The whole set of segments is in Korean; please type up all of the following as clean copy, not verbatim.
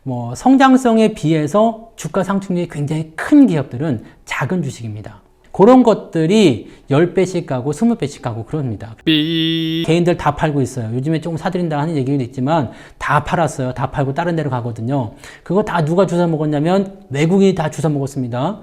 뭐 성장성에 비해서 주가 상승률이 굉장히 큰 기업들은 작은 주식입니다. 그런 것들이 10배씩 가고 20배씩 가고 그럽니다. 개인들 다 팔고 있어요. 요즘에 조금 사들인다 하는 얘기도 있지만 다 팔았어요. 다 팔고 다른 데로 가거든요. 그거 다 누가 주워 먹었냐면 외국인이 다 주워 먹었습니다.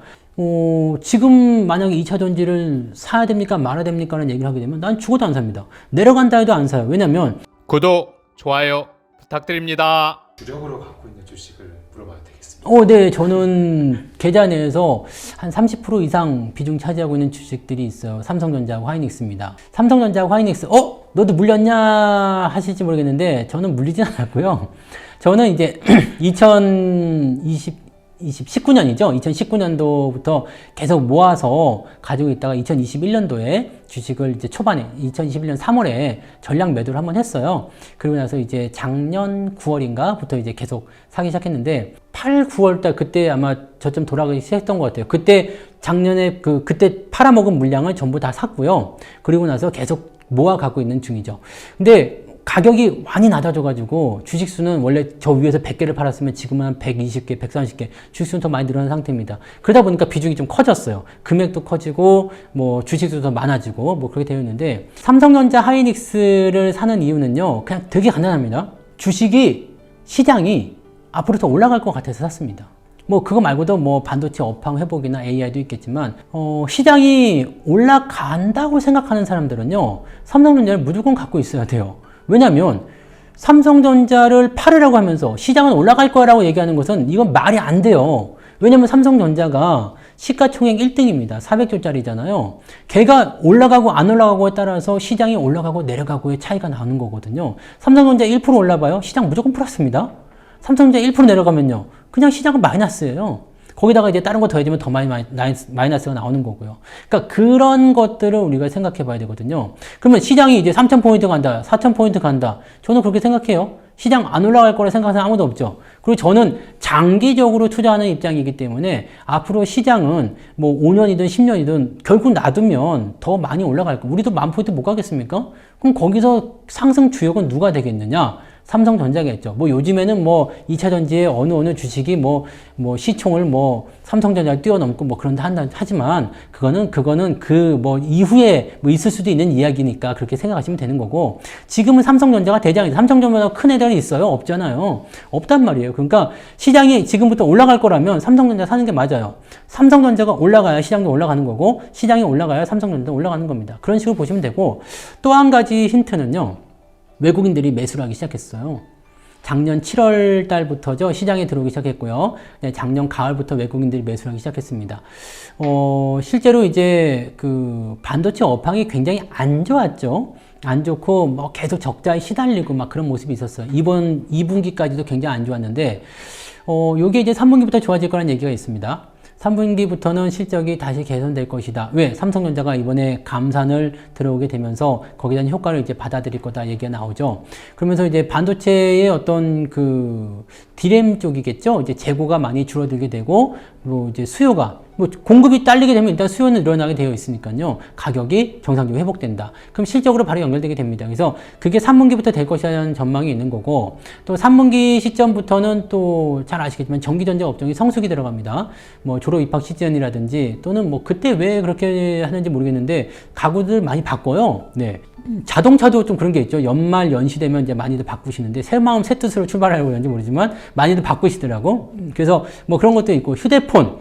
지금 만약에 2차 전지를 사야 됩니까? 말아야 됩니까? 라는 얘기를 하게 되면 난 죽어도 안 삽니다. 내려간다 해도 안 사요. 왜냐면 구독, 좋아요 부탁드립니다. 주력으로 갖고 있는 주식을 물어봐도 되겠습니다. 네. 저는 계좌 내에서 한 30% 이상 비중 차지하고 있는 주식들이 있어요. 삼성전자하고 하이닉스입니다. 삼성전자하고 하이닉스, 너도 물렸냐 하실지 모르겠는데 저는 물리진 않았고요. 저는 이제 19년이죠. 2019년도부터 계속 모아서 가지고 있다가 2021년도에 주식을 이제 초반에 2021년 3월에 전량 매도를 한번 했어요. 그리고 나서 이제 작년 9월인가부터 이제 계속 사기 시작했는데 8, 9월 달 그때 아마 저점 돌아가기 시작했던 것 같아요. 그때 작년에 그때 팔아먹은 물량을 전부 다 샀고요. 그리고 나서 계속 모아 갖고 있는 중이죠. 근데 가격이 많이 낮아져가지고 주식수는 원래 저 위에서 100개를 팔았으면 지금은 한 120개, 130개 주식수는 더 많이 늘어난 상태입니다. 그러다 보니까 비중이 좀 커졌어요. 금액도 커지고 뭐 주식수도 더 많아지고 뭐 그렇게 되어 있는데 삼성전자 하이닉스를 사는 이유는요. 그냥 되게 간단합니다. 주식이 시장이 앞으로 더 올라갈 것 같아서 샀습니다. 뭐 그거 말고도 뭐 반도체 업황 회복이나 AI도 있겠지만 시장이 올라간다고 생각하는 사람들은요. 삼성전자를 무조건 갖고 있어야 돼요. 왜냐면 삼성전자를 팔으라고 하면서 시장은 올라갈 거라고 얘기하는 것은 이건 말이 안 돼요. 왜냐면 삼성전자가 시가총액 1등입니다. 400조짜리잖아요. 걔가 올라가고 안 올라가고에 따라서 시장이 올라가고 내려가고의 차이가 나는 거거든요. 삼성전자 1% 올라봐요. 시장 무조건 플러스입니다. 삼성전자 1% 내려가면요. 그냥 시장은 마이너스예요. 거기다가 이제 다른 거 더해지면 더 마이너스가 나오는 거고요. 그러니까 그런 것들을 우리가 생각해 봐야 되거든요. 그러면 시장이 이제 3,000포인트 간다, 4,000포인트 간다. 저는 그렇게 생각해요. 시장 안 올라갈 거라 생각하는 사람 아무도 없죠. 그리고 저는 장기적으로 투자하는 입장이기 때문에 앞으로 시장은 뭐 5년이든 10년이든 결국 놔두면 더 많이 올라갈 거. 우리도 10,000포인트 못 가겠습니까? 그럼 거기서 상승 주역은 누가 되겠느냐? 삼성전자겠죠. 뭐 요즘에는 뭐 2차 전지의 어느 주식이 뭐 시총을 뭐 삼성전자를 뛰어넘고 뭐 그런다 하지만 그거는 그 뭐 이후에 뭐 있을 수도 있는 이야기니까 그렇게 생각하시면 되는 거고 지금은 삼성전자가 대장이죠. 삼성전자보다 큰 애들이 있어요? 없잖아요. 없단 말이에요. 그러니까 시장이 지금부터 올라갈 거라면 삼성전자 사는 게 맞아요. 삼성전자가 올라가야 시장도 올라가는 거고 시장이 올라가야 삼성전자도 올라가는 겁니다. 그런 식으로 보시면 되고 또 한 가지 힌트는요. 외국인들이 매수를 하기 시작했어요. 작년 7월 달부터죠. 시장에 들어오기 시작했고요. 네, 작년 가을부터 외국인들이 매수를 하기 시작했습니다. 실제로 이제 그 반도체 업황이 굉장히 안 좋았죠. 안 좋고 뭐 계속 적자에 시달리고 막 그런 모습이 있었어요. 이번 2분기까지도 굉장히 안 좋았는데 요게 이제 3분기부터 좋아질 거라는 얘기가 있습니다. 3분기부터는 실적이 다시 개선될 것이다. 왜? 삼성전자가 이번에 감산을 들어오게 되면서 거기에 대한 효과를 이제 받아들일 거다 얘기가 나오죠. 그러면서 이제 반도체의 어떤 그 디램 쪽이겠죠. 이제 재고가 많이 줄어들게 되고 뭐 이제 수요가 뭐 공급이 딸리게 되면 일단 수요는 늘어나게 되어 있으니까요. 가격이 정상적으로 회복된다. 그럼 실적으로 바로 연결되게 됩니다. 그래서 그게 3분기부터 될 것이라는 전망이 있는 거고 또 3분기 시점부터는 또 잘 아시겠지만 전기전자 업종이 성수기 들어갑니다. 뭐 졸업 입학 시즌이라든지 또는 뭐 그때 왜 그렇게 하는지 모르겠는데 가구들 많이 바꿔요. 네. 자동차도 좀 그런 게 있죠. 연말 연시 되면 이제 많이들 바꾸시는데 새 마음 새 뜻으로 출발하려고 그런지 모르지만 많이들 바꾸시더라고. 그래서 뭐 그런 것도 있고 휴대폰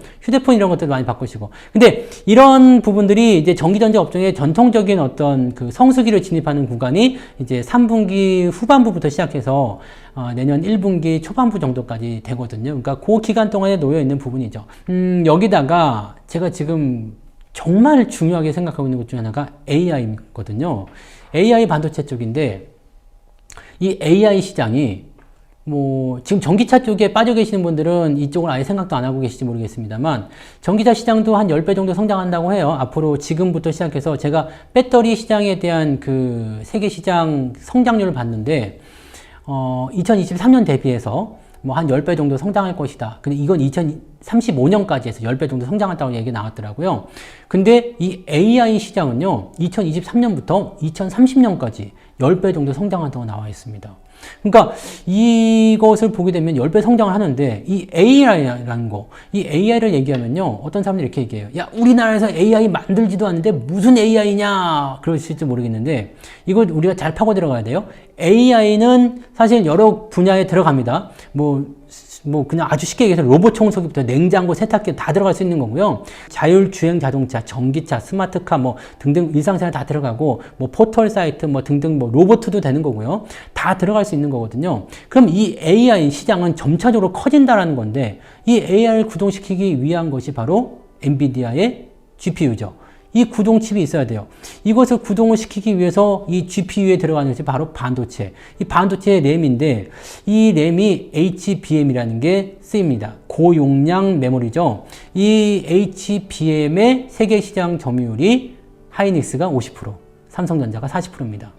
이런 것들도 많이 바꾸시고. 근데 이런 부분들이 이제 전기전자 업종의 전통적인 어떤 그 성수기를 진입하는 구간이 이제 3분기 후반부부터 시작해서 내년 1분기 초반부 정도까지 되거든요. 그러니까 그 기간 동안에 놓여 있는 부분이죠. 여기다가 제가 지금 정말 중요하게 생각하고 있는 것 중에 하나가 AI거든요. AI 반도체 쪽인데 이 AI 시장이 뭐 지금 전기차 쪽에 빠져 계시는 분들은 이쪽을 아예 생각도 안 하고 계실지 모르겠습니다만 전기차 시장도 한 10배 정도 성장한다고 해요. 앞으로 지금부터 시작해서 제가 배터리 시장에 대한 그 세계 시장 성장률을 봤는데 2023년 대비해서 뭐 한 10배 정도 성장할 것이다. 근데 이건 2035년까지 해서 10배 정도 성장한다고 얘기가 나왔더라고요. 근데 이 AI 시장은요, 2023년부터 2030년까지 10배 정도 성장한다고 나와 있습니다. 그러니까 이것을 보게 되면 10배 성장을 하는데 이 AI라는 거, 이 AI를 얘기하면요. 어떤 사람들이 이렇게 얘기해요. 야, 우리나라에서 AI 만들지도 않는데 무슨 AI냐? 그러실지 모르겠는데 이걸 우리가 잘 파고 들어가야 돼요. AI는 사실 여러 분야에 들어갑니다. 뭐 그냥 아주 쉽게 얘기해서 로봇 청소기부터 냉장고, 세탁기 다 들어갈 수 있는 거고요. 자율주행 자동차, 전기차, 스마트카 뭐 등등 일상생활 다 들어가고 뭐 포털 사이트 뭐 등등 뭐 로봇도 되는 거고요. 다 들어갈 수 있는 거거든요. 그럼 이 AI 시장은 점차적으로 커진다라는 건데 이 AI를 구동시키기 위한 것이 바로 엔비디아의 GPU죠. 이 구동칩이 있어야 돼요. 이것을 구동을 시키기 위해서 이 GPU에 들어가는 것이 바로 반도체. 이 반도체의 램인데 이 램이 HBM이라는 게 쓰입니다. 고용량 메모리죠. 이 HBM의 세계 시장 점유율이 하이닉스가 50%, 삼성전자가 40%입니다.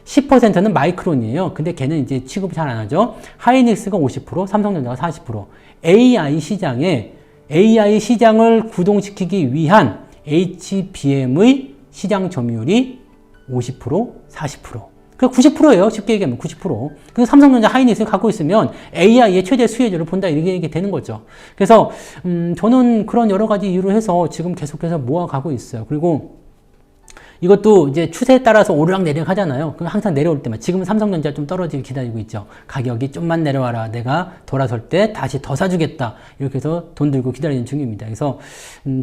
10%는 마이크론이에요. 근데 걔는 이제 취급을 잘 안 하죠. 하이닉스가 50%, 삼성전자가 40%. AI 시장을 구동시키기 위한 HBM의 시장 점유율이 50%, 40%. 그 90%예요. 쉽게 얘기하면 90%. 그래서 삼성전자 하이닉스를 갖고 있으면 AI의 최대 수혜주를 본다 이렇게 되는 거죠. 그래서 저는 그런 여러 가지 이유로 해서 지금 계속해서 모아가고 있어요. 그리고 이것도 이제 추세에 따라서 오르락내리락 하잖아요. 그럼 항상 내려올 때만. 지금은 삼성전자 좀 떨어지길 기다리고 있죠. 가격이 좀만 내려와라. 내가 돌아설 때 다시 더 사주겠다. 이렇게 해서 돈 들고 기다리는 중입니다. 그래서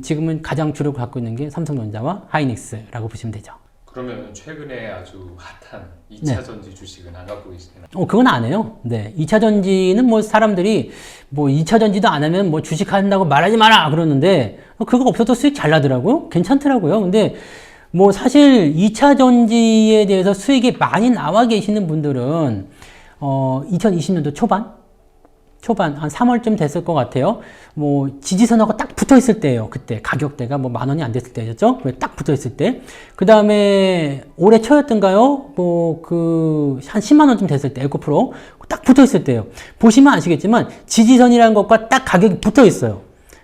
지금은 가장 주력을 갖고 있는 게 삼성전자와 하이닉스라고 보시면 되죠. 그러면 최근에 아주 핫한 2차 전지 주식은 안 갖고 계시나요? 그건 안 해요. 네. 2차 전지는 뭐 사람들이 뭐 2차 전지도 안 하면 뭐 주식한다고 말하지 마라. 그러는데 그거 없어도 수익 잘 나더라고요. 괜찮더라고요. 근데 뭐 사실 2차 전지에 대해서 수익이 많이 나와 계시는 분들은 2020년도 초반 한 3월쯤 됐을 것 같아요. 뭐 지지선하고 딱 붙어 있을 때예요. 그때 가격대가 뭐 10,000원이 안 됐을 때였죠. 딱 붙어 있을 때. 그 다음에 올해 초였던가요? 뭐 한 10만 원쯤 됐을 때 에코프로 딱 붙어 있을 때예요. 보시면 아시겠지만 지지선이라는 것과 딱 가격이 붙어 있어요.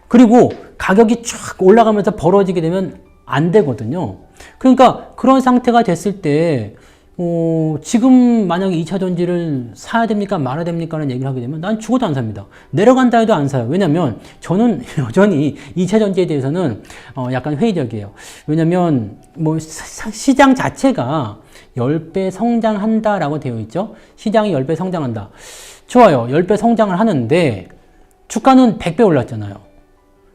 그리고 가격이 쫙 올라가면서 벌어지게 되면 안 되거든요. 그러니까 그런 상태가 됐을 때 지금 만약에 2차 전지를 사야 됩니까? 말아야 됩니까? 라는 얘기를 하게 되면 난 죽어도 안 삽니다. 내려간다 해도 안 사요. 왜냐면 저는 여전히 2차 전지에 대해서는 약간 회의적이에요. 왜냐면 뭐 시장 자체가 10배 성장한다라고 되어 있죠. 시장이 10배 성장한다. 좋아요. 10배 성장을 하는데 주가는 100배 올랐잖아요.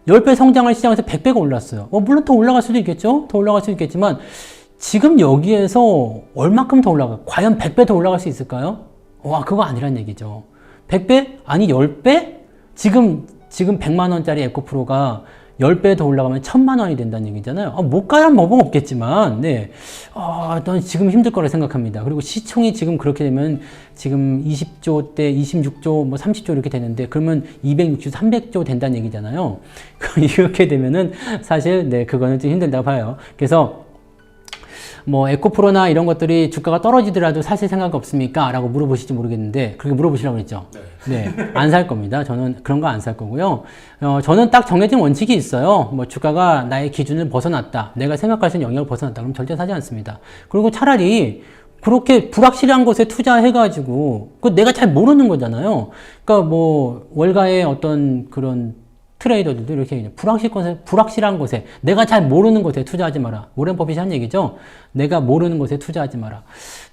10배 성장을 시장에서 100배가 올랐어요. 물론 더 올라갈 수도 있겠죠. 더 올라갈 수도 있겠지만 지금 여기에서 얼마큼 더 올라가? 과연 100배 더 올라갈 수 있을까요? 그거 아니란 얘기죠. 100배? 아니 10배? 지금 100만 원짜리 에코프로가 10배 더 올라가면 1,000만 원이 된다는 얘기잖아요. 못 가야 뭐가 없겠지만, 네. 난 지금 힘들 거라 생각합니다. 그리고 시총이 지금 그렇게 되면 지금 20조 대 26조, 뭐 30조 이렇게 되는데, 그러면 260, 300조 된다는 얘기잖아요. 이렇게 되면은 사실, 네, 그거는 좀 힘들다고 봐요. 그래서 뭐 에코프로나 이런 것들이 주가가 떨어지더라도 사실 생각 없습니까? 라고 물어보실지 모르겠는데 그렇게 물어보시라고 그랬죠? 네. 안 살 겁니다. 저는 그런 거 안 살 거고요. 저는 딱 정해진 원칙이 있어요. 뭐 주가가 나의 기준을 벗어났다. 내가 생각할 수 있는 영역을 벗어났다. 그럼 절대 사지 않습니다. 그리고 차라리 그렇게 불확실한 것에 투자해가지고 내가 잘 모르는 거잖아요. 그러니까 뭐 월가의 어떤 그런 트레이더들도 이렇게 얘기해요. 불확실한 것에, 내가 잘 모르는 것에 투자하지 마라. 워렌 버핏이 한 얘기죠. 내가 모르는 것에 투자하지 마라.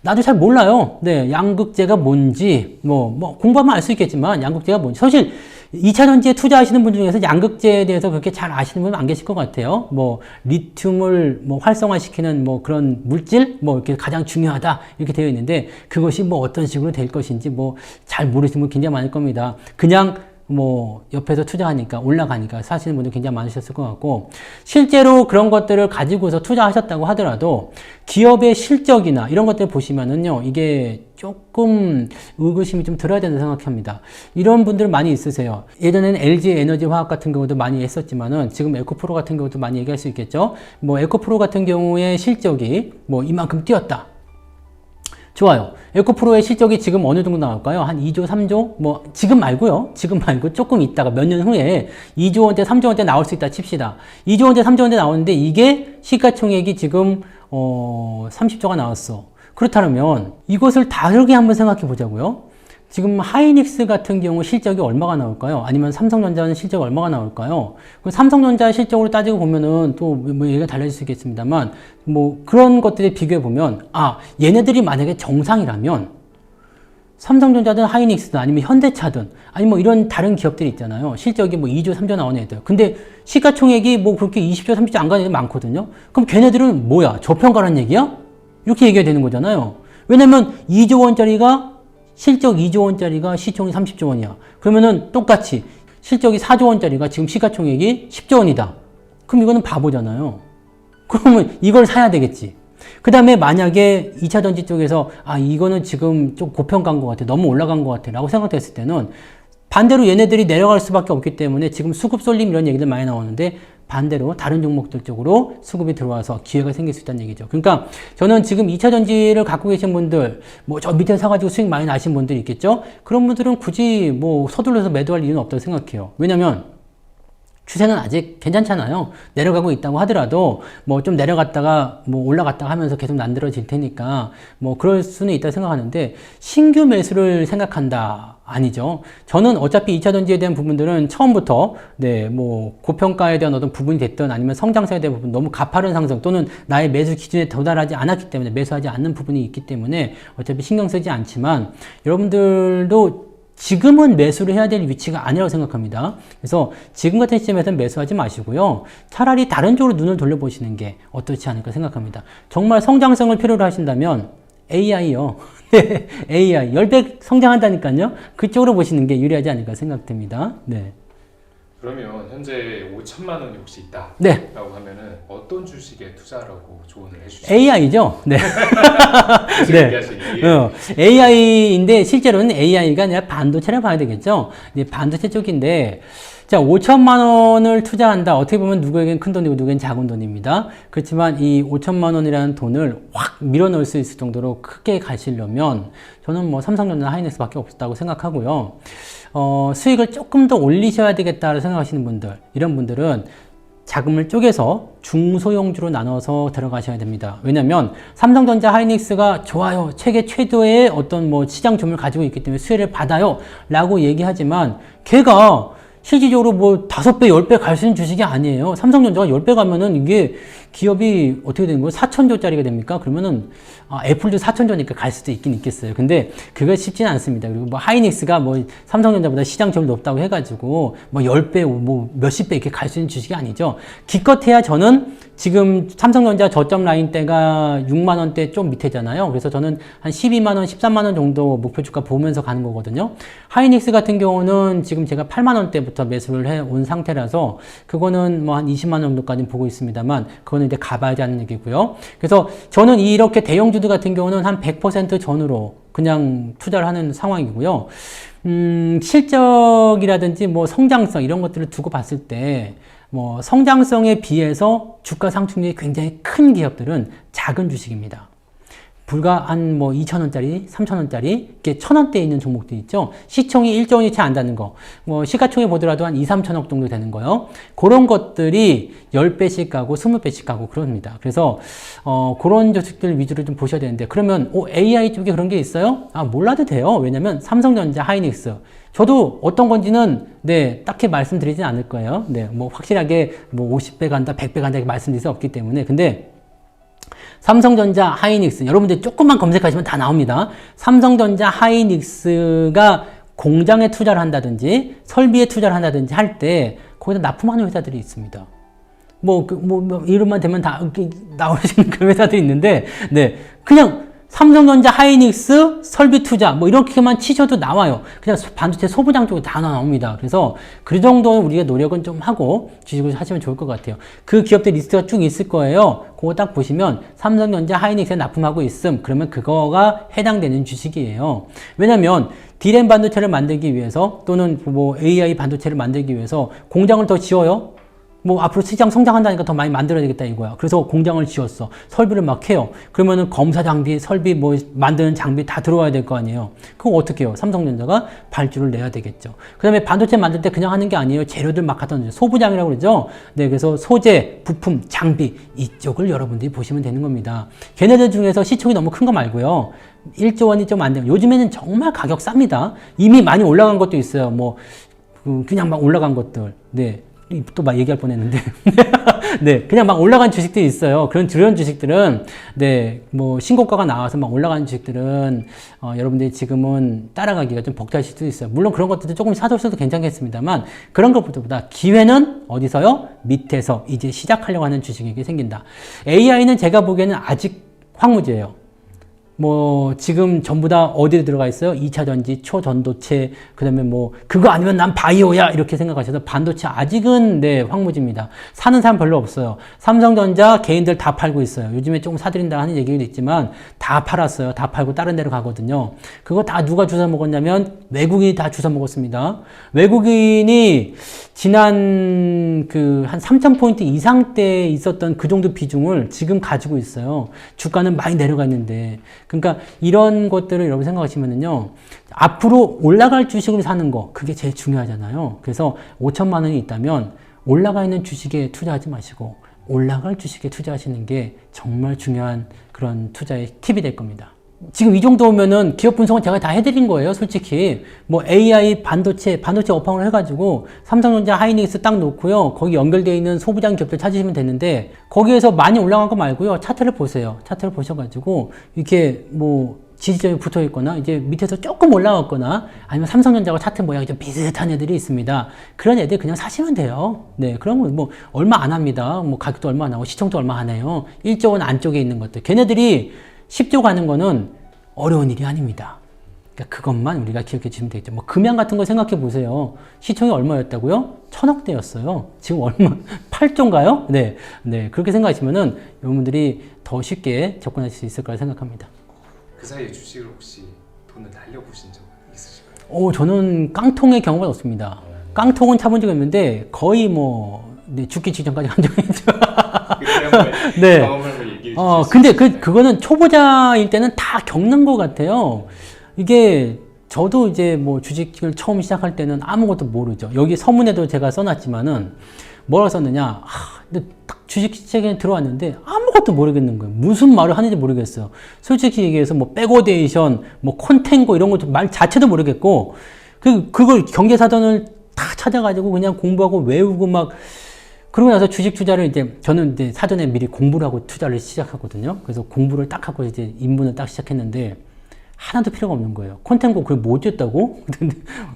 나도 잘 몰라요. 네, 양극재가 뭔지, 공부하면 알 수 있겠지만, 양극재가 뭔지. 사실, 2차 전지에 투자하시는 분 중에서 양극재에 대해서 그렇게 잘 아시는 분은 안 계실 것 같아요. 리튬을 활성화시키는 그런 물질, 이렇게 가장 중요하다. 이렇게 되어 있는데, 그것이 어떤 식으로 될 것인지 잘 모르시는 분 굉장히 많을 겁니다. 그냥 옆에서 투자하니까 올라가니까 사시는 분들 굉장히 많으셨을 것 같고, 실제로 그런 것들을 가지고서 투자하셨다고 하더라도 기업의 실적이나 이런 것들 보시면은요, 이게 조금 의구심이 좀 들어야 된다고 생각합니다. 이런 분들 많이 있으세요. 예전에는 LG 에너지 화학 같은 경우도 많이 했었지만은 지금 에코프로 같은 경우도 많이 얘기할 수 있겠죠. 에코프로 같은 경우에 실적이 이만큼 뛰었다. 좋아요. 에코프로의 실적이 지금 어느 정도 나올까요? 한 2조, 3조? 지금 말고요. 지금 말고 조금 있다가 몇 년 후에 2조 원대, 3조 원대 나올 수 있다 칩시다. 2조 원대, 3조 원대 나오는데 이게 시가총액이 지금 30조가 나왔어. 그렇다면 이것을 다르게 한번 생각해 보자고요. 지금 하이닉스 같은 경우 실적이 얼마가 나올까요? 아니면 삼성전자는 실적이 얼마가 나올까요? 삼성전자 실적으로 따지고 보면은 또 뭐 얘기가 달라질 수 있겠습니다만 뭐 그런 것들에 비교해 보면 얘네들이 만약에 정상이라면 삼성전자든 하이닉스든 아니면 현대차든 아니면 뭐 이런 다른 기업들이 있잖아요. 실적이 뭐 2조, 3조 나오는 애들. 근데 시가총액이 뭐 그렇게 20조, 30조 안 가는 애들 많거든요. 그럼 걔네들은 뭐야? 저평가라는 얘기야? 이렇게 얘기해야 되는 거잖아요. 왜냐면 2조 원짜리가 실적 2조 원짜리가 시총이 30조 원이야. 그러면은 똑같이 실적이 4조 원짜리가 지금 시가총액이 10조 원이다. 그럼 이거는 바보잖아요. 그러면 이걸 사야 되겠지. 그 다음에 만약에 2차전지 쪽에서 이거는 지금 좀 고평가인 것 같아. 너무 올라간 것 같아. 라고 생각됐을 때는 반대로 얘네들이 내려갈 수밖에 없기 때문에 지금 수급 쏠림 이런 얘기들 많이 나오는데 반대로 다른 종목들 쪽으로 수급이 들어와서 기회가 생길 수 있다는 얘기죠. 그러니까 저는 지금 2차전지를 갖고 계신 분들, 뭐 저 밑에 사가지고 수익 많이 나신 분들이 있겠죠? 그런 분들은 굳이 뭐 서둘러서 매도할 이유는 없다고 생각해요. 왜냐면 추세는 아직 괜찮잖아요. 내려가고 있다고 하더라도 뭐 좀 내려갔다가 뭐 올라갔다가 하면서 계속 난드러질 테니까 뭐 그럴 수는 있다고 생각하는데 신규 매수를 생각한다. 아니죠. 저는 어차피 2차전지에 대한 부분들은 처음부터 뭐 고평가에 대한 어떤 부분이 됐든 아니면 성장세에 대한 부분 너무 가파른 상승 또는 나의 매수 기준에 도달하지 않았기 때문에 매수하지 않는 부분이 있기 때문에 어차피 신경 쓰지 않지만 여러분들도 지금은 매수를 해야 될 위치가 아니라고 생각합니다. 그래서 지금 같은 시점에서는 매수하지 마시고요. 차라리 다른 쪽으로 눈을 돌려보시는 게 어떻지 않을까 생각합니다. 정말 성장성을 필요로 하신다면 AI요. AI 10배 성장한다니까요. 그쪽으로 보시는 게 유리하지 않을까 생각됩니다. 네. 그러면 현재 5천만 원이 혹시 있다. 네. 라고 하면은 어떤 주식에 투자라고 조언을 해주시죠? AI죠. 네. 네. AI인데 실제로는 AI가 아니라 반도체를 봐야 되겠죠. 반도체 쪽인데 자, 5천만 원을 투자한다. 어떻게 보면 누구에겐 큰 돈이고 누구에겐 작은 돈입니다. 그렇지만 이 5천만 원이라는 돈을 확 밀어넣을 수 있을 정도로 크게 가시려면 저는 뭐 삼성전자 하이닉스밖에 없다고 생각하고요. 수익을 조금 더 올리셔야 되겠다고 생각하시는 분들, 이런 분들은 자금을 쪼개서 중소형주로 나눠서 들어가셔야 됩니다. 왜냐면 삼성전자 하이닉스가 좋아요. 세계 최고의 어떤 뭐 시장 점유율을 가지고 있기 때문에 수혜를 받아요. 라고 얘기하지만 걔가 실질적으로 뭐 5배, 10배 갈 수 있는 주식이 아니에요. 삼성전자가 10배 가면은 이게 기업이 어떻게 되는 거예요? 4천조짜리가 됩니까? 그러면은, 애플도 4천조니까 갈 수도 있긴 있겠어요. 근데 그거 쉽지는 않습니다. 그리고 뭐 하이닉스가 뭐 삼성전자보다 시장 점유율 높다고 해가지고 뭐 10배, 뭐 몇십 배 이렇게 갈 수 있는 주식이 아니죠. 기껏해야 저는 지금 삼성전자 저점 라인대가 6만원대 좀 밑에잖아요. 그래서 저는 한 12만원, 13만원 정도 목표 주가 보면서 가는 거거든요. 하이닉스 같은 경우는 지금 제가 8만원대부터 매수를 해 온 상태라서 그거는 뭐 한 20만원 정도까지 보고 있습니다만 그거는 이제 가봐야지 하는 얘기고요. 그래서 저는 이렇게 대형주들 같은 경우는 한 100% 전후로 그냥 투자를 하는 상황이고요. 실적이라든지 뭐 성장성 이런 것들을 두고 봤을 때 뭐 성장성에 비해서 주가 상승률이 굉장히 큰 기업들은 작은 주식입니다. 불과 한 뭐 2,000원짜리, 3,000원짜리, 이렇게 1,000원대에 있는 종목들 있죠? 시총이 1조 원이 채 안 되는 거. 뭐 시가총액 보더라도 한 2, 3천억 정도 되는 거요. 그런 것들이 10배씩 가고 20배씩 가고 그럽니다. 그래서, 그런 주식들 위주로 좀 보셔야 되는데, 그러면, AI 쪽에 그런 게 있어요? 몰라도 돼요. 왜냐면 삼성전자, 하이닉스. 저도 어떤 건지는, 딱히 말씀드리진 않을 거예요. 뭐 확실하게 뭐 50배 간다, 100배 간다 이렇게 말씀드릴 수 없기 때문에. 근데, 삼성전자, 하이닉스 여러분들 조금만 검색하시면 다 나옵니다. 삼성전자, 하이닉스가 공장에 투자를 한다든지 설비에 투자를 한다든지 할 때 거기다 납품하는 회사들이 있습니다. 이름만 되면 다 나오시는 그런 회사들이 있는데 그냥 삼성전자, 하이닉스, 설비 투자 뭐 이렇게만 치셔도 나와요. 그냥 반도체 소부장 쪽에 다 나옵니다. 그래서 그 정도 우리가 노력은 좀 하고 주식을 하시면 좋을 것 같아요. 그 기업들 리스트가 쭉 있을 거예요. 그거 딱 보시면 삼성전자, 하이닉스에 납품하고 있음. 그러면 그거가 해당되는 주식이에요. 왜냐면 D램 반도체를 만들기 위해서 또는 뭐 AI 반도체를 만들기 위해서 공장을 더 지어요? 뭐 앞으로 시장 성장한다니까 더 많이 만들어야 되겠다 이거야. 그래서 공장을 지었어. 설비를 막 해요. 그러면은 검사 장비, 설비 뭐 만드는 장비 다 들어와야 될 거 아니에요. 그거 어떻게 해요? 삼성전자가 발주를 내야 되겠죠. 그 다음에 반도체 만들 때 그냥 하는 게 아니에요. 재료들 막 갖다 놓죠. 소부장이라고 그러죠. 네, 그래서 소재, 부품, 장비 이쪽을 여러분들이 보시면 되는 겁니다. 걔네들 중에서 시총이 너무 큰 거 말고요. 1조 원이 좀 안 되면 요즘에는 정말 가격 쌉니다. 이미 많이 올라간 것도 있어요. 뭐 그냥 막 올라간 것들. 네. 또 막 얘기할 뻔했는데 네, 그냥 막 올라간 주식들이 있어요. 그런 주식들은 네, 뭐 신고가가 나와서 막 올라간 주식들은 여러분들이 지금은 따라가기가 좀 벅차실 수도 있어요. 물론 그런 것들도 조금 사두셔도 괜찮겠습니다만 그런 것보다 기회는 어디서요? 밑에서 이제 시작하려고 하는 주식에게 생긴다. AI는 제가 보기에는 아직 황무지예요. 뭐 지금 전부 다 어디에 들어가 있어요? 2차 전지, 초전도체, 그다음에 뭐 그거 아니면 난 바이오야 이렇게 생각하셔서 반도체 아직은 네, 황무지입니다. 사는 사람 별로 없어요. 삼성전자 개인들 다 팔고 있어요. 요즘에 조금 사들인다 하는 얘기도 있지만 다 팔았어요. 다 팔고 다른 데로 가거든요. 그거 다 누가 주워 먹었냐면 외국인이 다 주워 먹었습니다. 외국인이 지난 그 한 3,000포인트 이상 때 있었던 그 정도 비중을 지금 가지고 있어요. 주가는 많이 내려가 있는데. 그러니까 이런 것들을 여러분 생각하시면은요, 앞으로 올라갈 주식을 사는 거, 그게 제일 중요하잖아요. 그래서 5천만 원이 있다면 올라가 있는 주식에 투자하지 마시고 올라갈 주식에 투자하시는 게 정말 중요한 그런 투자의 팁이 될 겁니다. 지금 이 정도면은 기업 분석은 제가 다 해드린 거예요, 솔직히. 뭐 AI 반도체 업황을 해가지고 삼성전자 하이닉스 딱 놓고요. 거기 연결되어 있는 소부장 기업들 찾으시면 되는데 거기에서 많이 올라간 거 말고요. 차트를 보세요. 차트를 보셔가지고 이렇게 뭐 지지점이 붙어 있거나 이제 밑에서 조금 올라왔거나 아니면 삼성전자와 차트 모양이 좀 비슷한 애들이 있습니다. 그런 애들 그냥 사시면 돼요. 네, 그런 거 뭐 얼마 안 합니다. 뭐 가격도 얼마 안 하고 시총도 얼마 안 해요. 1조 원 안쪽에 있는 것들. 걔네들이 10조 가는 거는 어려운 일이 아닙니다. 그러니까 그것만 우리가 기억해 주시면 되겠죠. 뭐 금양 같은 거 생각해 보세요. 시총이 얼마였다고요? 1,000억대였어요. 지금 얼마? 8조인가요? 네, 네, 그렇게 생각하시면은 여러분들이 더 쉽게 접근하실 수 있을 거라 생각합니다. 그 사이에 주식을 혹시 돈을 날려보신 적 있으실까요? 저는 깡통의 경험은 없습니다. 깡통은 차본 적이 없는데 거의 뭐 네, 죽기 직전까지 간 적이 있죠. 네. 경험을 얘기해 주실 근데 그거는 초보자일 때는 다 겪는 것 같아요. 이게 저도 이제 뭐 주식을 처음 시작할 때는 아무것도 모르죠. 여기 서문에도 제가 써놨지만은 뭐라고 썼느냐. 근데 딱 주식 시장에 들어왔는데 아무것도 모르겠는 거예요. 무슨 말을 하는지 모르겠어요. 솔직히 얘기해서 뭐 백오데이션, 뭐 콘텐고 이런 것도 말 자체도 모르겠고 그걸 경제사전을 다 찾아가지고 그냥 공부하고 외우고 막 그러고 나서 주식 투자를 이제 저는 이제 사전에 미리 공부를 하고 투자를 시작하거든요. 그래서 공부를 딱 하고 이제 입문을 딱 시작했는데 하나도 필요가 없는 거예요. 콘텐고 그걸 뭐 어쨌다고?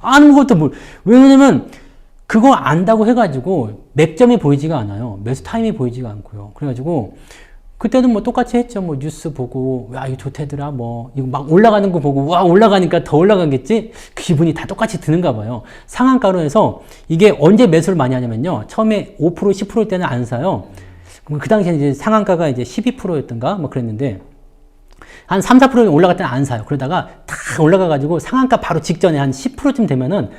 아무것도 왜냐면 그거 안다고 해가지고 맥점이 보이지가 않아요. 매수 타임이 보이지가 않고요. 그래가지고 그때도 뭐 똑같이 했죠. 뭐 뉴스 보고 야 이거 좋대더라 뭐 이거 막 올라가는 거 보고 와 올라가니까 더 올라가겠지. 기분이 다 똑같이 드는가 봐요. 상한가로 해서 이게 언제 매수를 많이 하냐면요. 처음에 5% 10%일 때는 안 사요. 그 당시에 이제 상한가가 이제 12%였던가 뭐 그랬는데 한 3, 4% 올라갈 때는 안 사요. 그러다가 다 올라가 가지고 상한가 바로 직전에 한 10%쯤 되면은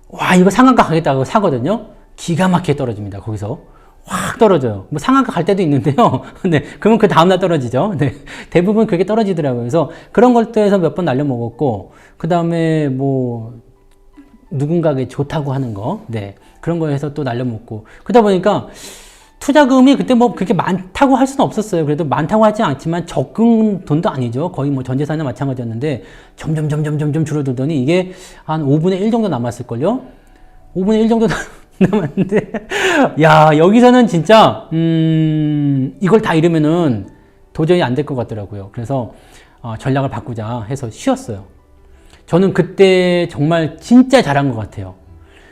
와 이거 상한가 가겠다고 사거든요. 기가 막히게 떨어집니다. 거기서. 확 떨어져요. 뭐 상한가 갈 때도 있는데요. 네, 그러면 그 다음날 떨어지죠. 네, 대부분 그렇게 떨어지더라고요. 그래서 그런 것들에서 몇 번 날려먹었고, 그 다음에 뭐 누군가에게 좋다고 하는 거, 네, 그런 거에서 또 날려먹고, 그러다 보니까 투자금이 그때 뭐 그렇게 많다고 할 수는 없었어요. 그래도 많다고 하지 않지만 적은 돈도 아니죠. 거의 뭐 전재산이나 마찬가지였는데 점점 줄어들더니 이게 한 5분의 1 정도 남았을걸요. 5분의 1 정도 남았는데 야 여기서는 진짜 이걸 다 잃으면은 도저히 안 될 것 같더라고요. 그래서 전략을 바꾸자 해서 쉬었어요. 저는 그때 정말 진짜 잘한 것 같아요.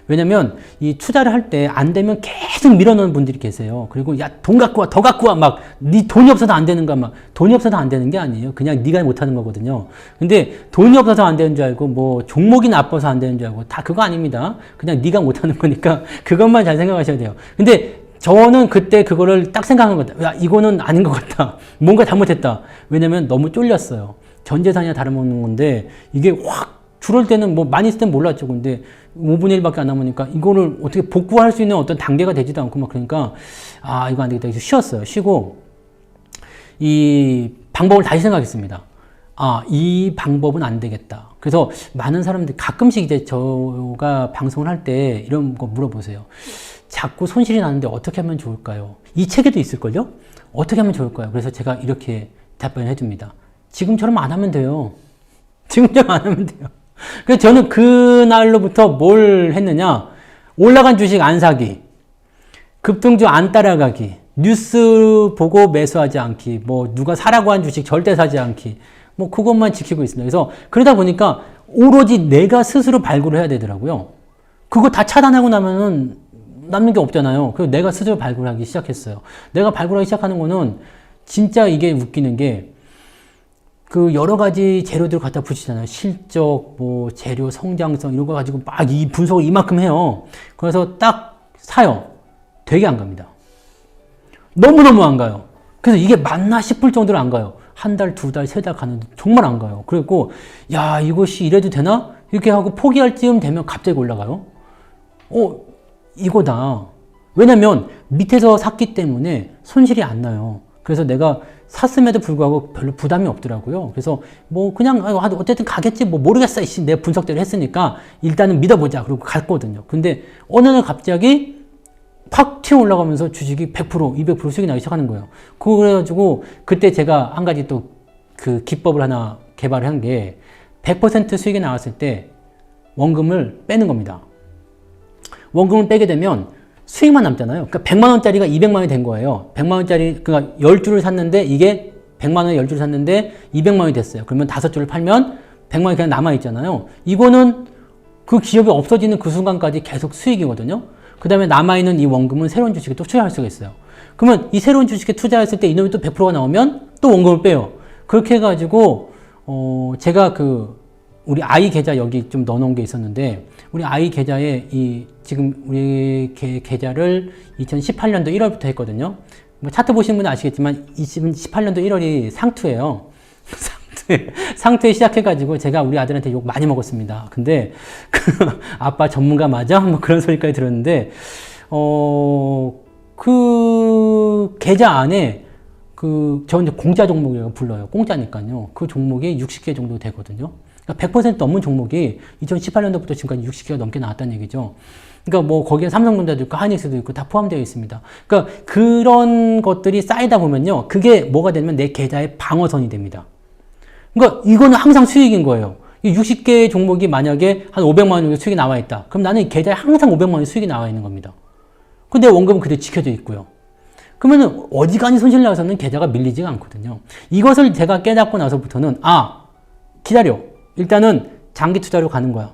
왜냐면 이 투자를 할 때 안 되면 계속 밀어넣는 분들이 계세요. 그리고 야 돈 갖고 와 더 갖고 와 막 네 돈이 없어서 안 되는가 막 돈이 없어서 안 되는 게 아니에요. 그냥 네가 못하는 거거든요. 근데 돈이 없어서 안 되는 줄 알고 뭐 종목이 나빠서 안 되는 줄 알고 다 그거 아닙니다. 그냥 네가 못하는 거니까 그것만 잘 생각하셔야 돼요. 근데 저는 그때 그거를 딱 생각한 거다. 야 이거는 아닌 것 같다. 뭔가 잘못했다. 왜냐면 너무 쫄렸어요. 전 재산이나 다름없는 건데 이게 확 줄을 때는 뭐 많이 있을 땐 몰랐죠. 근데 5분의 1밖에 안 남으니까 이거를 어떻게 복구할 수 있는 어떤 단계가 되지도 않고 막 그러니까 아 이거 안 되겠다. 그래서 쉬었어요. 쉬고 이 방법을 다시 생각했습니다. 아, 이 방법은 안 되겠다. 그래서 많은 사람들이 가끔씩 이제 저가 방송을 할 때 이런 거 물어보세요. 자꾸 손실이 나는데 어떻게 하면 좋을까요? 이 책에도 있을걸요? 어떻게 하면 좋을까요? 그래서 제가 이렇게 답변을 해줍니다. 지금처럼 안 하면 돼요. 지금처럼 안 하면 돼요. 그래서 저는 그날로부터 뭘 했느냐? 올라간 주식 안 사기, 급등주 안 따라가기, 뉴스 보고 매수하지 않기, 뭐 누가 사라고 한 주식 절대 사지 않기, 뭐 그것만 지키고 있습니다. 그래서 그러다 보니까 오로지 내가 스스로 발굴을 해야 되더라고요. 그거 다 차단하고 나면은 남는 게 없잖아요. 그래서 내가 스스로 발굴하기 시작했어요. 내가 발굴하기 시작하는 거는 진짜 이게 웃기는 게 그 여러 가지 재료들 갖다 붙이잖아요. 실적, 뭐 재료 성장성 이런 거 가지고 막 이 분석을 이만큼 해요. 그래서 딱 사요. 되게 안 갑니다. 너무너무 안 가요. 그래서 이게 맞나 싶을 정도로 안 가요. 한 달, 두 달, 세 달 가는데 정말 안 가요. 그리고 야 이것이 이래도 되나? 이렇게 하고 포기할 즈음 되면 갑자기 올라가요. 이거다. 왜냐면 밑에서 샀기 때문에 손실이 안 나요. 그래서 내가 샀음에도 불구하고 별로 부담이 없더라고요. 그래서 뭐 그냥 어쨌든 가겠지 뭐 모르겠어. 내 분석대로 했으니까 일단은 믿어보자. 그러고 갔거든요. 근데 어느 날 갑자기 팍 튀어 올라가면서 주식이 100%, 200% 수익이 나기 시작하는 거예요. 그래가지고 그때 제가 한 가지 또 그 기법을 하나 개발을 한 게 100% 수익이 나왔을 때 원금을 빼는 겁니다. 원금을 빼게 되면 수익만 남잖아요. 그러니까 100만 원짜리가 200만 원이 된 거예요. 100만 원짜리 그러니까 10주를 샀는데 이게 100만 원에 10주를 샀는데 200만 원이 됐어요. 그러면 5주를 팔면 100만 원이 그냥 남아 있잖아요. 이거는 그 기업이 없어지는 그 순간까지 계속 수익이거든요. 그 다음에 남아있는 이 원금은 새로운 주식에 또 투자할 수가 있어요. 그러면 이 새로운 주식에 투자했을 때 이놈이 또 100%가 나오면 또 원금을 빼요. 그렇게 해가지고 제가 우리 아이 계좌 여기 좀 넣어놓은 게 있었는데 우리 아이 계좌에 지금 우리 계좌를 2018년도 1월부터 했거든요. 뭐 차트 보시는 분은 아시겠지만 2018년도 1월이 상투예요. 상투에 시작해가지고 제가 우리 아들한테 욕 많이 먹었습니다. 근데 아빠 전문가 맞아? 뭐 그런 소리까지 들었는데 그 계좌 안에 저 이제 공짜 종목이라고 불러요. 공짜니까요. 그 종목이 60개 정도 되거든요. 그러니까 100% 넘은 종목이 2018년도부터 지금까지 60개가 넘게 나왔다는 얘기죠. 그러니까 뭐 거기에 삼성전자도 있고 하이닉스도 있고 다 포함되어 있습니다. 그러니까 그런 것들이 쌓이다 보면요. 그게 뭐가 되면 내 계좌의 방어선이 됩니다. 그러니까 이거는 항상 수익인 거예요. 이 60개 종목이 만약에 한 500만 원 정도 수익이 나와 있다. 그럼 나는 이 계좌에 항상 500만 원의 수익이 나와 있는 겁니다. 근데 원금은 그대로 지켜져 있고요. 그러면 어지간히 손실 나서는 계좌가 밀리지가 않거든요. 이것을 제가 깨닫고 나서부터는 기다려. 일단은 장기 투자로 가는 거야.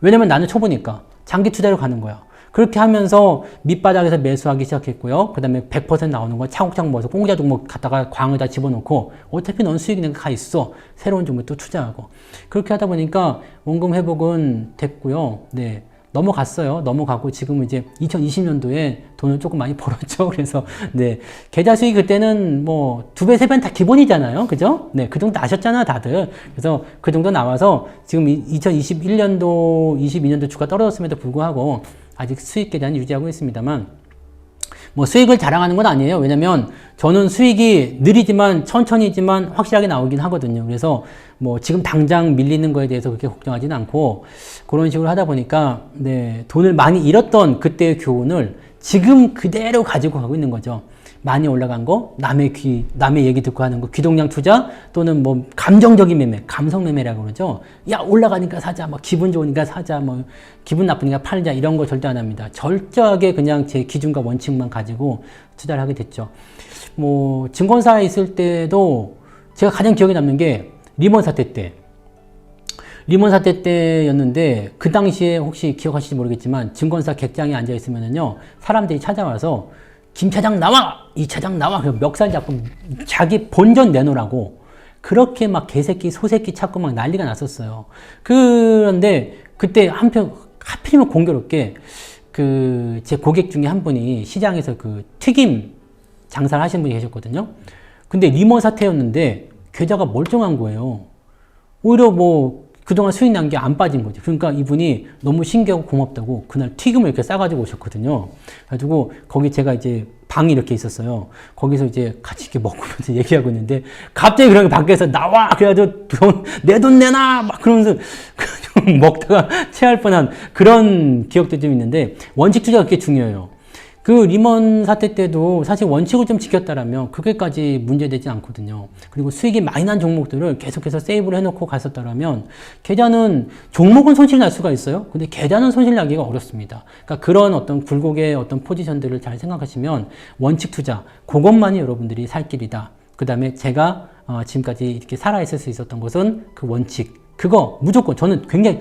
왜냐면 나는 초보니까 장기 투자로 가는 거야. 그렇게 하면서 밑바닥에서 매수하기 시작했고요. 그 다음에 100% 나오는 거 차곡차곡 모아서 공짜 종목 갖다가 광에다 집어넣고 어차피 넌 수익이 내가 가 있어. 새로운 종목에 또 투자하고. 그렇게 하다 보니까 원금 회복은 됐고요. 네. 넘어갔어요. 넘어가고 지금은 이제 2020년도에 돈을 조금 많이 벌었죠. 그래서 네. 계좌 수익 그때는 뭐 2배, 3배는 다 기본이잖아요. 그죠? 네. 그 정도 아셨잖아, 다들. 그래서 그 정도 나와서 지금 2021년도, 22년도 주가 떨어졌음에도 불구하고 아직 수익 계좌는 유지하고 있습니다만 뭐 수익을 자랑하는 건 아니에요. 왜냐면 저는 수익이 느리지만 천천히지만 확실하게 나오긴 하거든요. 그래서 뭐 지금 당장 밀리는 거에 대해서 그렇게 걱정하지는 않고 그런 식으로 하다 보니까 네, 돈을 많이 잃었던 그때의 교훈을 지금 그대로 가지고 가고 있는 거죠. 많이 올라간 거, 남의 얘기 듣고 하는 거, 귀동량 투자 또는 뭐 감정적인 매매, 감성 매매라고 그러죠. 야, 올라가니까 사자, 뭐 기분 좋으니까 사자, 뭐 기분 나쁘니까 팔자 이런 거 절대 안 합니다. 철저하게 그냥 제 기준과 원칙만 가지고 투자를 하게 됐죠. 뭐 증권사에 있을 때도 제가 가장 기억에 남는 게 리먼 사태 때였는데 그 당시에 혹시 기억하실지 모르겠지만 증권사 객장에 앉아 있으면은요 사람들이 찾아와서 김 차장 나와! 이 차장 나와! 그래서 멱살 잡고 자기 본전 내놓으라고 그렇게 막 개새끼, 소새끼 찾고 막 난리가 났었어요. 그런데 그때 하필이면 공교롭게 제 고객 중에 한 분이 시장에서 튀김 장사를 하시는 분이 계셨거든요. 근데 리먼 사태였는데 계좌가 멀쩡한 거예요. 오히려 그동안 수익 난 게 안 빠진 거지. 그러니까 이분이 너무 신기하고 고맙다고 그날 튀김을 이렇게 싸가지고 오셨거든요. 그래가지고 거기 제가 이제 방이 이렇게 있었어요. 거기서 이제 같이 이렇게 먹으면서 얘기하고 있는데 갑자기 그렇게 밖에서 나와! 그래가지고 내 돈 내놔! 막 그러면서 먹다가 체할 뻔한 그런 기억도 좀 있는데 원칙 투자가 그렇게 중요해요. 그 리먼 사태 때도 사실 원칙을 좀 지켰다라면 그게까지 문제되지 않거든요. 그리고 수익이 많이 난 종목들을 계속해서 세이브를 해놓고 갔었다라면 계좌는 종목은 손실 날 수가 있어요. 근데 계좌는 손실 나기가 어렵습니다. 그러니까 그런 어떤 굴곡의 어떤 포지션들을 잘 생각하시면 원칙 투자 그것만이 여러분들이 살 길이다. 그 다음에 제가 지금까지 이렇게 살아있을 수 있었던 것은 그 원칙 그거 무조건 저는 굉장히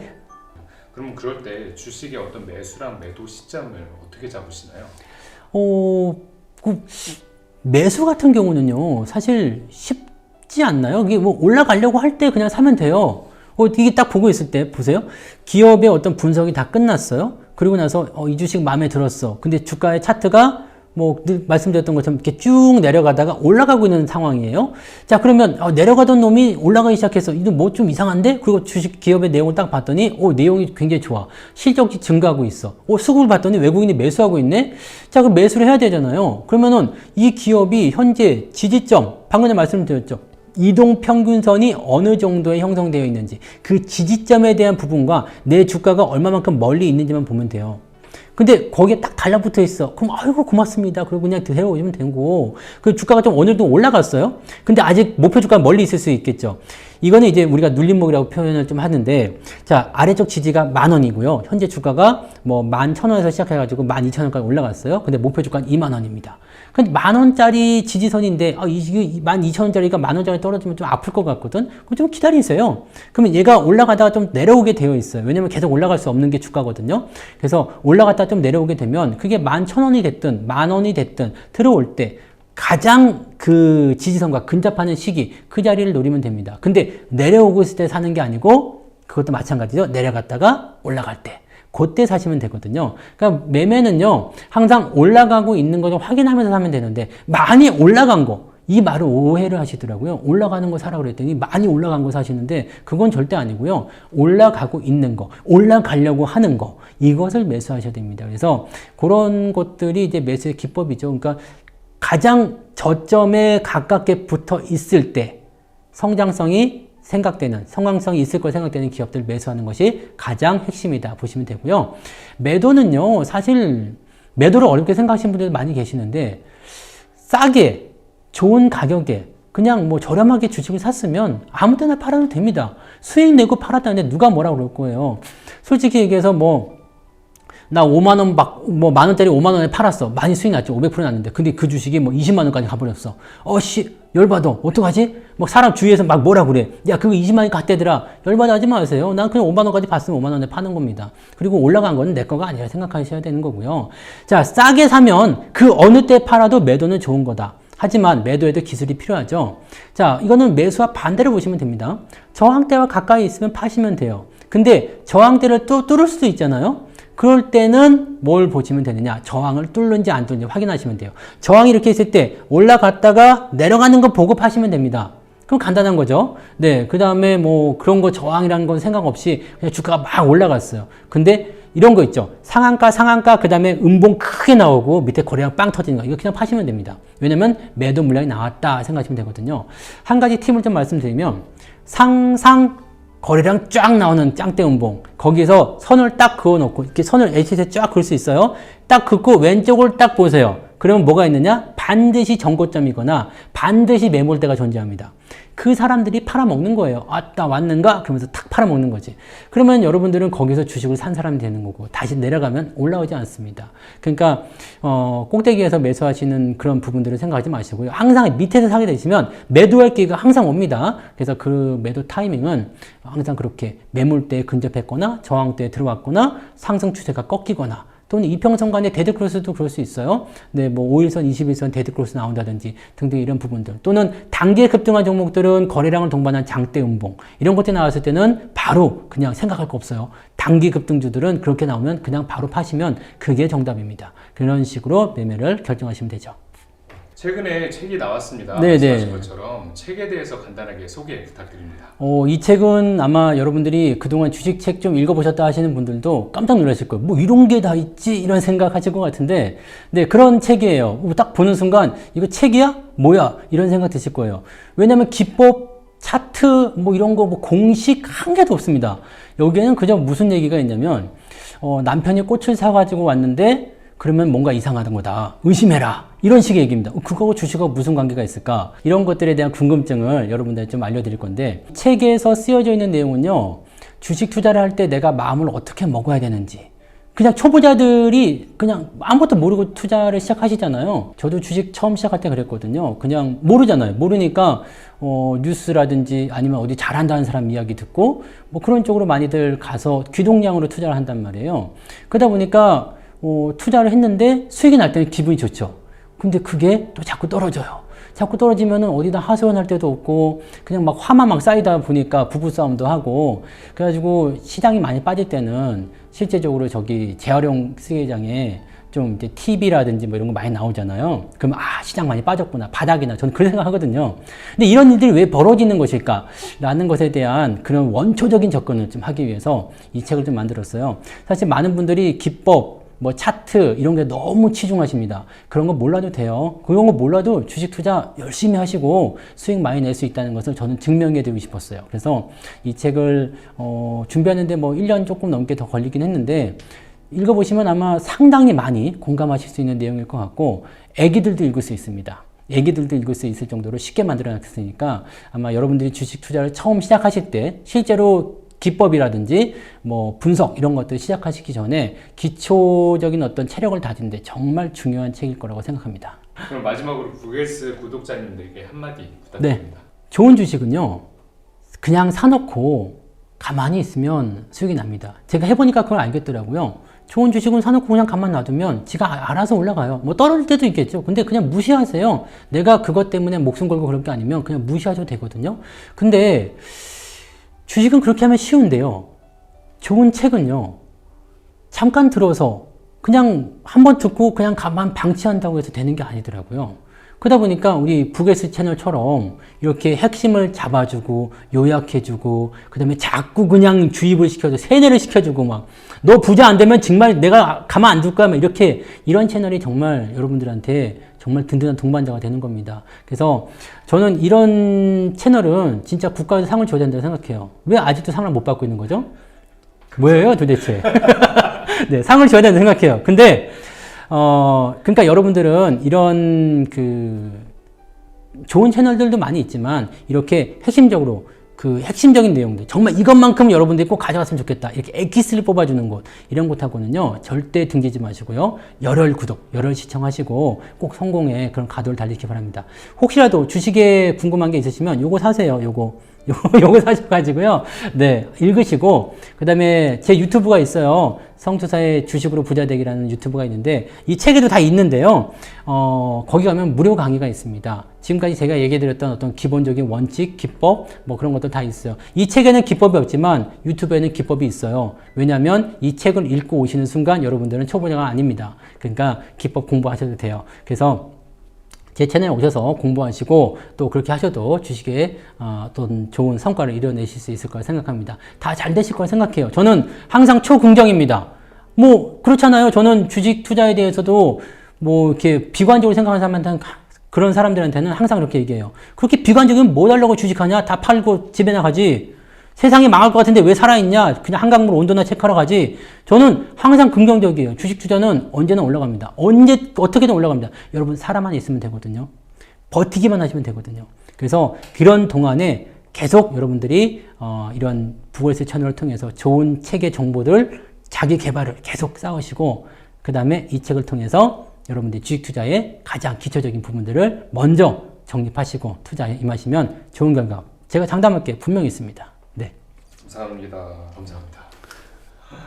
그럼 그럴 때 주식의 어떤 매수랑 매도 시점을 어떻게 잡으시나요? 그 매수 같은 경우는요, 사실 쉽지 않나요? 이게 뭐 올라가려고 할 때 그냥 사면 돼요. 이게 딱 보고 있을 때, 보세요. 기업의 어떤 분석이 다 끝났어요. 그리고 나서, 이 주식 마음에 들었어. 근데 주가의 차트가 뭐 늘 말씀드렸던 것처럼 이렇게 쭉 내려가다가 올라가고 있는 상황이에요. 자, 그러면 내려가던 놈이 올라가기 시작해서 이거 뭐 좀 이상한데? 그리고 주식 기업의 내용을 딱 봤더니 내용이 굉장히 좋아. 실적이 증가하고 있어. 수급을 봤더니 외국인이 매수하고 있네? 자, 그럼 매수를 해야 되잖아요. 그러면은 이 기업이 현재 지지점, 방금 전에 말씀드렸죠. 이동평균선이 어느 정도에 형성되어 있는지 그 지지점에 대한 부분과 내 주가가 얼마만큼 멀리 있는지만 보면 돼요. 근데 거기에 딱 달라붙어 있어. 그럼 아이고 고맙습니다. 그리고 그냥 데려오시면 되고 그 주가가 좀 어느 정도 올라갔어요. 근데 아직 목표 주가가 멀리 있을 수 있겠죠. 이거는 이제 우리가 눌림목이라고 표현을 좀 하는데 자 아래쪽 지지가 10,000원이고요. 현재 주가가 뭐 11,000원에서 시작해가지고 12,000원까지 올라갔어요. 근데 목표 주가는 20,000원입니다. 근데 10,000원짜리 지지선인데 이게 12,000원짜리가 10,000원짜리 떨어지면 좀 아플 것 같거든. 그럼 좀 기다리세요. 그러면 얘가 올라가다가 좀 내려오게 되어 있어요. 왜냐면 계속 올라갈 수 없는 게 주가거든요. 그래서 올라갔다 좀 내려오게 되면 그게 11,000원이 됐든 10,000원이 됐든 들어올 때 가장 그 지지선과 근접하는 시기 그 자리를 노리면 됩니다. 근데 내려오고 있을 때 사는 게 아니고 그것도 마찬가지죠. 내려갔다가 올라갈 때 그때 사시면 되거든요. 그러니까 매매는요 항상 올라가고 있는 거 좀 확인하면서 사면 되는데 많이 올라간 거 이 말을 오해를 하시더라고요. 올라가는 거 사라고 그랬더니 많이 올라간 거 사시는데 그건 절대 아니고요. 올라가고 있는 거, 올라가려고 하는 거 이것을 매수하셔야 됩니다. 그래서 그런 것들이 이제 매수의 기법이죠. 그러니까 가장 저점에 가깝게 붙어 있을 때 성장성이 있을 거 생각되는 기업들 매수하는 것이 가장 핵심이다 보시면 되고요. 매도는요, 사실 매도를 어렵게 생각하시는 분들 많이 계시는데 싸게 좋은 가격에 그냥 뭐 저렴하게 주식을 샀으면 아무 때나 팔아도 됩니다. 수익 내고 팔았다는데 누가 뭐라 그럴 거예요. 솔직히 얘기해서 나 5만원 만원짜리 5만원에 팔았어. 많이 수익 났죠. 500% 났는데. 근데 그 주식이 20만원까지 가버렸어. 열받아. 어떡하지? 사람 주위에서 막 뭐라 그래. 야, 그거 20만원이 갔대더라. 열받아 하지 마세요. 난 그냥 5만원까지 봤으면 5만원에 파는 겁니다. 그리고 올라간 거는 내 거가 아니라 생각하셔야 되는 거고요. 자, 싸게 사면 그 어느 때 팔아도 매도는 좋은 거다. 하지만 매도에도 기술이 필요하죠. 자, 이거는 매수와 반대로 보시면 됩니다. 저항대와 가까이 있으면 파시면 돼요. 근데 저항대를 또 뚫을 수도 있잖아요. 그럴 때는 뭘 보시면 되느냐? 저항을 뚫는지 안 뚫는지 확인하시면 돼요. 저항이 이렇게 있을 때 올라갔다가 내려가는 거 보고 파시면 됩니다. 그럼 간단한 거죠. 네. 그 다음에 그런 거 저항이라는 건 생각 없이 그냥 주가가 막 올라갔어요. 근데 이런 거 있죠. 상한가, 그 다음에 음봉 크게 나오고 밑에 거래량 빵 터지는 거. 이거 그냥 파시면 됩니다. 왜냐면 매도 물량이 나왔다 생각하시면 되거든요. 한 가지 팁을 좀 말씀드리면 상상 거래량 쫙 나오는 짱대 음봉. 거기서 선을 딱 그어놓고 이렇게 선을 H에 쫙 그을 수 있어요. 딱 긋고 왼쪽을 딱 보세요. 그러면 뭐가 있느냐? 반드시 정고점이거나 반드시 매몰대가 존재합니다. 그 사람들이 팔아먹는 거예요. 나 왔는가? 그러면서 탁 팔아먹는 거지. 그러면 여러분들은 거기서 주식을 산 사람이 되는 거고 다시 내려가면 올라오지 않습니다. 그러니까 꼭대기에서 매수하시는 그런 부분들을 생각하지 마시고요. 항상 밑에서 사게 되시면 매도할 기회가 항상 옵니다. 그래서 그 매도 타이밍은 항상 그렇게 매물대에 근접했거나 저항대에 들어왔거나 상승 추세가 꺾이거나 또는 이평선간의 데드크로스도 그럴 수 있어요. 네, 5일선, 21선 데드크로스 나온다든지 등등 이런 부분들. 또는 단기에 급등한 종목들은 거래량을 동반한 장대 음봉. 이런 것들이 나왔을 때는 바로 그냥 생각할 거 없어요. 단기 급등주들은 그렇게 나오면 그냥 바로 파시면 그게 정답입니다. 그런 식으로 매매를 결정하시면 되죠. 최근에 책이 나왔습니다. 네, 말씀하신 네. 것처럼 책에 대해서 간단하게 소개 부탁드립니다. 이 책은 아마 여러분들이 그동안 주식책 좀 읽어보셨다 하시는 분들도 깜짝 놀라실 거예요. 뭐 이런 게 다 있지? 이런 생각 하실 것 같은데, 네, 그런 책이에요. 딱 보는 순간, 이거 책이야? 뭐야? 이런 생각 드실 거예요. 왜냐면 기법, 차트, 뭐 이런 거, 뭐 공식 한 개도 없습니다. 여기에는 그저 무슨 얘기가 있냐면, 남편이 꽃을 사가지고 왔는데, 그러면 뭔가 이상하던 거다. 의심해라. 이런 식의 얘기입니다. 그거하고 주식하고 무슨 관계가 있을까? 이런 것들에 대한 궁금증을 여러분들한테 좀 알려드릴 건데, 책에서 쓰여져 있는 내용은요, 주식 투자를 할 때 내가 마음을 어떻게 먹어야 되는지, 그냥 초보자들이 그냥 아무것도 모르고 투자를 시작하시잖아요. 저도 주식 처음 시작할 때 그랬거든요. 그냥 모르잖아요. 모르니까 뉴스라든지 아니면 어디 잘한다는 사람 이야기 듣고 뭐 그런 쪽으로 많이들 가서 귀동량으로 투자를 한단 말이에요. 그러다 보니까 투자를 했는데 수익이 날 때는 기분이 좋죠. 근데 그게 또 자꾸 떨어져요. 자꾸 떨어지면은 어디다 하소연할 데도 없고 그냥 막 화만 막 쌓이다 보니까 부부싸움도 하고 그래가지고 시장이 많이 빠질 때는 실제적으로 저기 재활용 쓰레기장에 좀 이제 TV라든지 뭐 이런 거 많이 나오잖아요. 그럼 시장 많이 빠졌구나. 바닥이나. 저는 그런 생각 하거든요. 근데 이런 일들이 왜 벌어지는 것일까? 라는 것에 대한 그런 원초적인 접근을 좀 하기 위해서 이 책을 좀 만들었어요. 사실 많은 분들이 기법, 뭐 차트 이런 게 너무 치중하십니다. 그런 거 몰라도 돼요. 그런 거 몰라도 주식 투자 열심히 하시고 수익 많이 낼 수 있다는 것을 저는 증명해 드리고 싶었어요. 그래서 이 책을 준비하는데 뭐 1년 조금 넘게 더 걸리긴 했는데 읽어보시면 아마 상당히 많이 공감하실 수 있는 내용일 것 같고 애기들도 읽을 수 있습니다. 애기들도 읽을 수 있을 정도로 쉽게 만들어 놨으니까 아마 여러분들이 주식 투자를 처음 시작하실 때 실제로 기법이라든지 뭐 분석 이런 것들 시작하시기 전에 기초적인 어떤 체력을 다지는데 정말 중요한 책일 거라고 생각합니다. 그럼 마지막으로 부겔스 구독자님들에게 한마디 부탁드립니다. 좋은 주식은요 그냥 사놓고 가만히 있으면 수익이 납니다. 제가 해보니까 그걸 알겠더라고요. 좋은 주식은 사놓고 그냥 가만 놔두면 지가 알아서 올라가요. 뭐 떨어질 때도 있겠죠. 근데 그냥 무시하세요. 내가 그것 때문에 목숨 걸고 그럴 게 아니면 그냥 무시하셔도 되거든요. 근데 주식은 그렇게 하면 쉬운데요. 좋은 책은요. 잠깐 들어서 그냥 한번 듣고 그냥 가만 방치한다고 해서 되는 게 아니더라고요. 그러다 보니까 우리 부겔스 채널처럼 이렇게 핵심을 잡아주고 요약해주고 그 다음에 자꾸 그냥 주입을 시켜줘 세뇌를 시켜주고 막 너 부자 안 되면 정말 내가 가만 안 둘 거야 막 이렇게 이런 채널이 정말 여러분들한테 정말 든든한 동반자가 되는 겁니다. 그래서 저는 이런 채널은 진짜 국가에서 상을 줘야 된다고 생각해요. 왜 아직도 상을 못 받고 있는 거죠? 뭐예요 도대체? 네, 상을 줘야 된다고 생각해요. 근데 그러니까 여러분들은 이런 좋은 채널들도 많이 있지만 이렇게 핵심적으로 핵심적인 내용들 정말 이것만큼 여러분들이 꼭 가져갔으면 좋겠다 이렇게 엑기스를 뽑아주는 곳 이런 곳하고는요 절대 등지지 마시고요 열혈 구독 열혈 시청하시고 꼭 성공의 그런 가도를 달리기 바랍니다. 혹시라도 주식에 궁금한 게 있으시면 요거 사세요. 요거 사셔가지고요. 네, 읽으시고, 그 다음에 제 유튜브가 있어요. 성투사의 주식으로 부자 되기라는 유튜브가 있는데, 이 책에도 다 있는데요. 거기 가면 무료 강의가 있습니다. 지금까지 제가 얘기해드렸던 어떤 기본적인 원칙, 기법, 뭐 그런 것도 다 있어요. 이 책에는 기법이 없지만 유튜브에는 기법이 있어요. 왜냐면 이 책을 읽고 오시는 순간 여러분들은 초보자가 아닙니다. 그러니까 기법 공부하셔도 돼요. 그래서 제 채널에 오셔서 공부하시고 또 그렇게 하셔도 주식에 어떤 좋은 성과를 이뤄내실 수 있을 거라 생각합니다. 다 잘 되실 거라 생각해요. 저는 항상 초긍정입니다. 뭐 그렇잖아요. 저는 주식 투자에 대해서도 뭐 이렇게 비관적으로 생각하는 사람한테는 그런 사람들한테는 항상 그렇게 얘기해요. 그렇게 비관적이면 뭐 하려고 주식하냐? 다 팔고 집에 나가지. 세상이 망할 것 같은데 왜 살아있냐? 그냥 한강물 온도나 체크하러 가지. 저는 항상 긍정적이에요. 주식 투자는 언제나 올라갑니다. 어떻게든 올라갑니다. 여러분, 사람만 있으면 되거든요. 버티기만 하시면 되거든요. 그래서 그런 동안에 계속 여러분들이, 이런 부월세 채널을 통해서 좋은 책의 정보들, 자기 개발을 계속 쌓으시고, 그 다음에 이 책을 통해서 여러분들이 주식 투자의 가장 기초적인 부분들을 먼저 정립하시고 투자에 임하시면 좋은 결과, 제가 장담할 게 분명히 있습니다. 네. 감사합니다. 감사합니다.